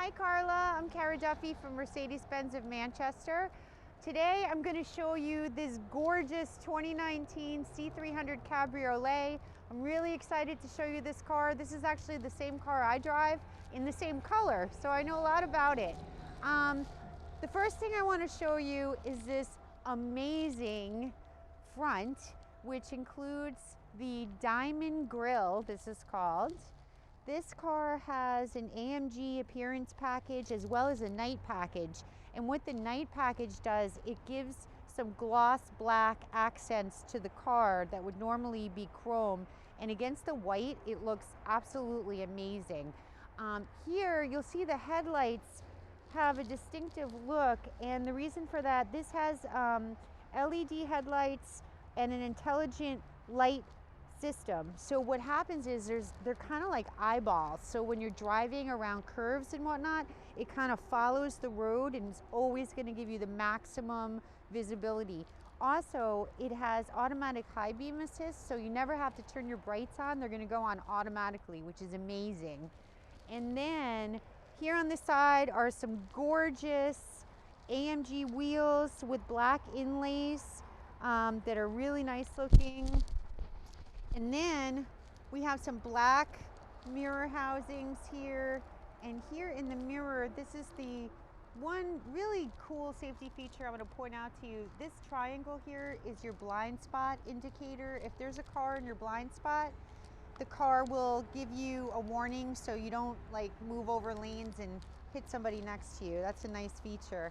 Hi Carla, I'm Cara Duffy from Mercedes-Benz of Manchester. Today I'm going to show you this gorgeous 2019 C300 Cabriolet. I'm really excited to show you this car. This is actually the same car I drive in the same color, so I know a lot about it. The first thing I want to show you is this amazing front, which includes the diamond grille, this is called. This car has an AMG appearance package as well as a night package. And what the night package does, it gives some gloss black accents to the car that would normally be chrome. And against the white, it looks absolutely amazing. Here, you'll see the headlights have a distinctive look. And the reason for that, this has LED headlights and an intelligent light system. So what happens is they're kind of like eyeballs. So when you're driving around curves and whatnot, it kind of follows the road and is always going to give you the maximum visibility. Also, it has automatic high beam assist, so you never have to turn your brights on. They're going to go on automatically, which is amazing. And then here on the side are some gorgeous AMG wheels with black inlays that are really nice looking. And then we have some black mirror housings here. And here in the mirror, this is the one really cool safety feature I'm going to point out to you. This triangle here is your blind spot indicator. If there's a car in your blind spot, the car will give you a warning so you don't like move over lanes and hit somebody next to you. That's a nice feature.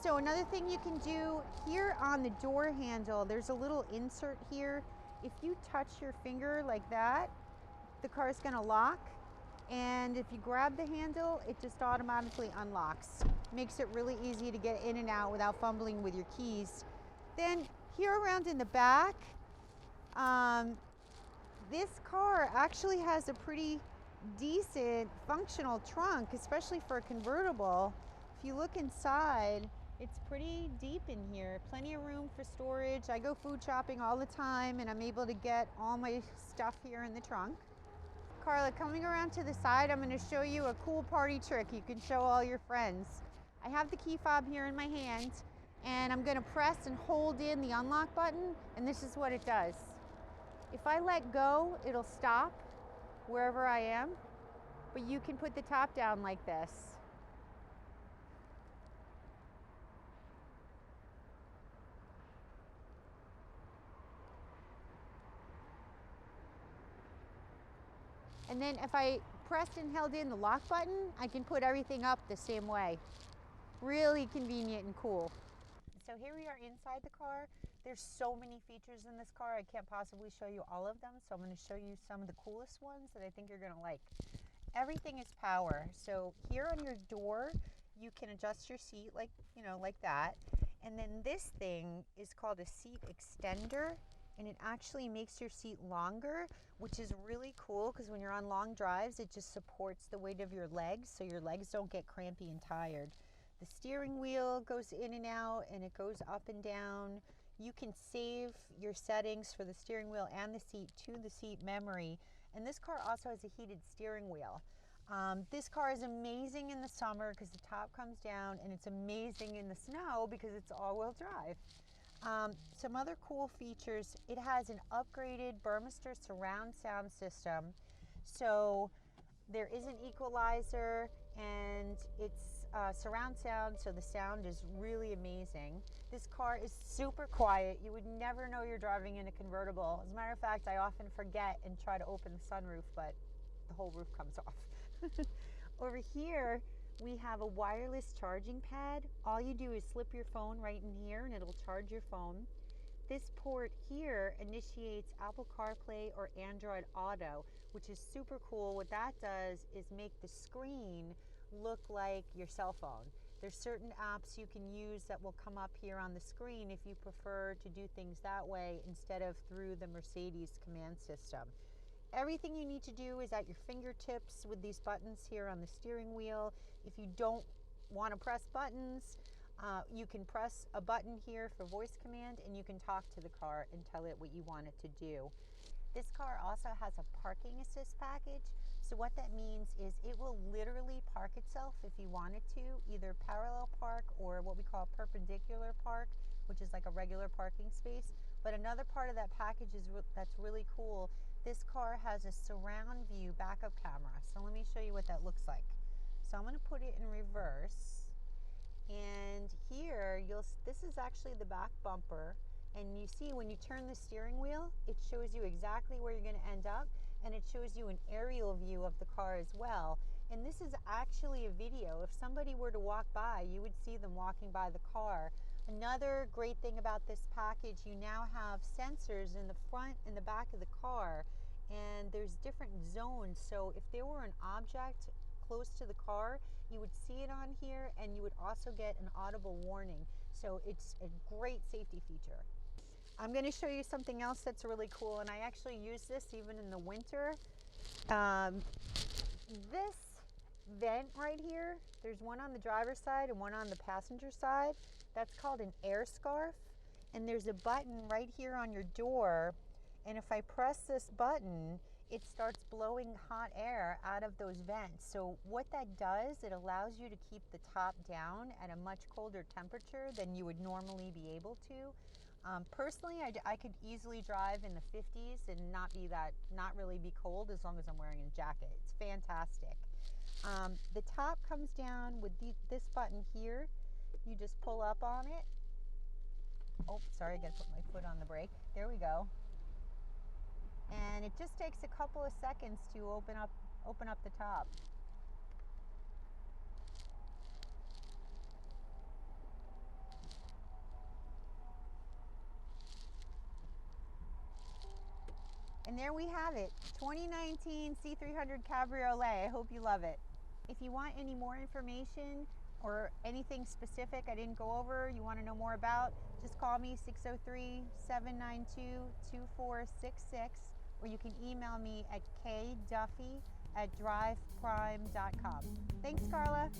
So another thing you can do here on the door handle, there's a little insert here. If you touch your finger like that, the car is going to lock. And if you grab the handle, it just automatically unlocks. Makes it really easy to get in and out without fumbling with your keys. Then here around in the back, this car actually has a pretty decent functional trunk, especially for a convertible. If you look inside, it's pretty deep in here, plenty of room for storage. I go food shopping all the time and I'm able to get all my stuff here in the trunk. Carla, coming around to the side, I'm going to show you a cool party trick you can show all your friends. I have the key fob here in my hand and I'm going to press and hold in the unlock button, and this is what it does. If I let go, it'll stop wherever I am, but you can put the top down like this. And then if I pressed and held in the lock button, I can put everything up the same way. Really convenient and cool. So here we are inside the car. There's so many features in this car, I can't possibly show you all of them. So I'm going to show you some of the coolest ones that I think you're going to like. Everything is power. So here on your door, you can adjust your seat like that. And then this thing is called a seat extender. And it actually makes your seat longer, which is really cool because when you're on long drives, it just supports the weight of your legs so your legs don't get crampy and tired. The steering wheel goes in and out and it goes up and down. You can save your settings for the steering wheel and the seat to the seat memory. And this car also has a heated steering wheel. This car is amazing in the summer because the top comes down, and it's amazing in the snow because it's all-wheel drive. Some other cool features, it has an upgraded Burmester surround sound system. So there is an equalizer and it's surround sound, so the sound is really amazing. This car is super quiet. You would never know you're driving in a convertible. As a matter of fact, I often forget and try to open the sunroof, but the whole roof comes off. Over here, we have a wireless charging pad. All you do is slip your phone right in here and it'll charge your phone. This port here initiates Apple CarPlay or Android Auto, which is super cool. What that does is make the screen look like your cell phone. There's certain apps you can use that will come up here on the screen if you prefer to do things that way instead of through the Mercedes command system. Everything you need to do is at your fingertips with these buttons here on the steering wheel. If you don't want to press buttons, you can press a button here for voice command and you can talk to the car and tell it what you want it to do. This car also has a parking assist package. So what that means is it will literally park itself if you wanted to, either parallel park or what we call perpendicular park, which is like a regular parking space. But another part of that package is that's really cool. This car has a surround view backup camera. So let me show you what that looks like. So I'm going to put it in reverse. And here, this is actually the back bumper. And you see when you turn the steering wheel, it shows you exactly where you're going to end up. And it shows you an aerial view of the car as well. And this is actually a video. If somebody were to walk by, you would see them walking by the car. Another great thing about this package, you now have sensors in the front and the back of the car. And there's different zones. So if there were an object close to the car, you would see it on here, and you would also get an audible warning. So it's a great safety feature. I'm going to show you something else that's really cool, and I actually use this even in the winter. This vent right here, there's one on the driver's side and one on the passenger side. That's called an air scarf, and there's a button right here on your door, and if I press this button, it starts blowing hot air out of those vents. So what that does, it allows you to keep the top down at a much colder temperature than you would normally be able to. Personally, I could easily drive in the 50s and not really be cold as long as I'm wearing a jacket. It's fantastic. The top comes down with this button here. You just pull up on it. Oh, sorry, I gotta put my foot on the brake. There we go. And it just takes a couple of seconds to open up the top. And there we have it, 2019 C300 Cabriolet. I hope you love it. If you want any more information or anything specific I didn't go over, you want to know more about, just call me 603-792-2466, or you can email me at kduffy@driveprime.com. Thanks, Carla.